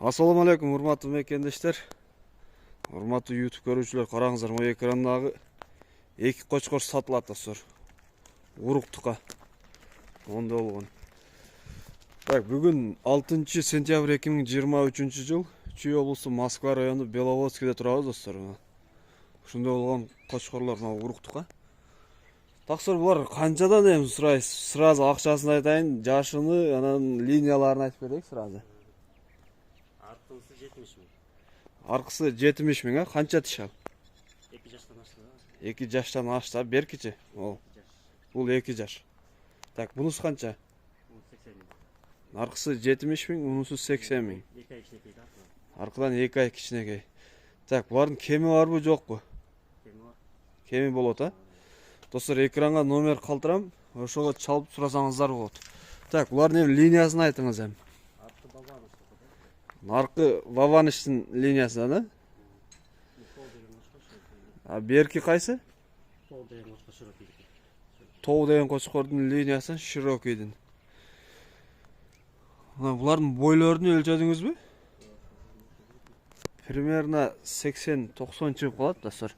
Assalamu алейкум, урматтуу мекендештер. Урматтуу YouTube көрүүчүлөр, караңыздар, могу экрандагы эки кочкор сатылат достор. Уруктукка. Онда болгон. Так, бүгүн 6 сентябрь 2023 жыл. Чүй облусу Москва району Беловодскийде турабыз достор. Ушундай болгон кочкорлор могу уруктукка. Таксыр булар канчадан эми сурайсыз? Сразу акчасын айтайын, жашыны, анан линияларын айтып берейик сразу. Аркысы 70 миң. Аркысы 70 миң, канча тишал? 2 жаштан ашты. 2 жаштан ашты, беркичи. Ол. Бул 2 жаш. Так, бунусу канча? 80 миң. Аркысы 70 миң, унусу 80 миң. 2 ай кичинекей да. Аркадан 2 ай кичинекей. Так, булардын кеми барбы, жокпу? Кеми бар. Кеми болот, а? Достор, экранга номер калтырам, ошого чалып сурасаңыздар болот. Так, булардын линиясын айтыңыз эми. Аркы бабаны штука. Аркы Ваваныштын линиясынан, да? Пол деген башка. А берки кайсы? Пол деген башка широкий. Тоо деген кочкордун линиясы широкийдин. Мына булардын бойлорун өлчөдүңүзбү? Примерно 80-90 чыгып калат достор.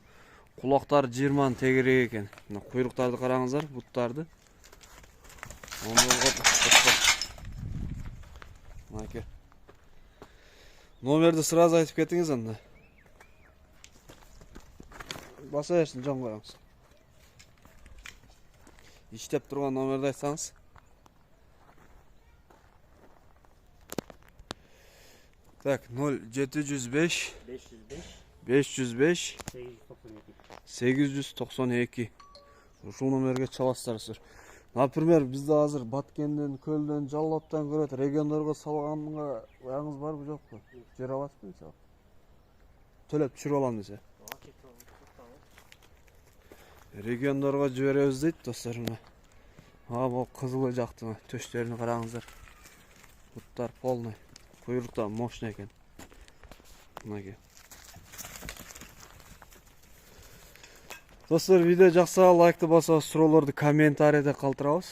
Кулактары 20 тегерек экен. Мына куйруктарды караңыздар, буттарды. Номерди сразу айтып кетиңиз анда. Баса берсин, жон коюңуз. İştep турган номерди айтсаңыз. Так, 0705 505 892. Ушул номерге чаласыздар. Например, бизде азыр Баткенден, Көлдөн, Жаллаттан көрөт, региондорго салганга ояңыз барбы, жокпу? Жер аласызбы мисалы? Төлөп түшүрүп алам десе. Региондорго жиберебиз дейт достор. Бул кызылы жактын төштөрүнү караңыздар. Буттар полный. Куйруктан мощный экен. Мынаке. Достор, видео жакса лайкты басабыз, суроолорду комментарийде калтырабыз.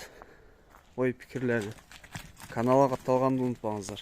Ой пикирлерди. Каналга катталганды унутпаңыздар.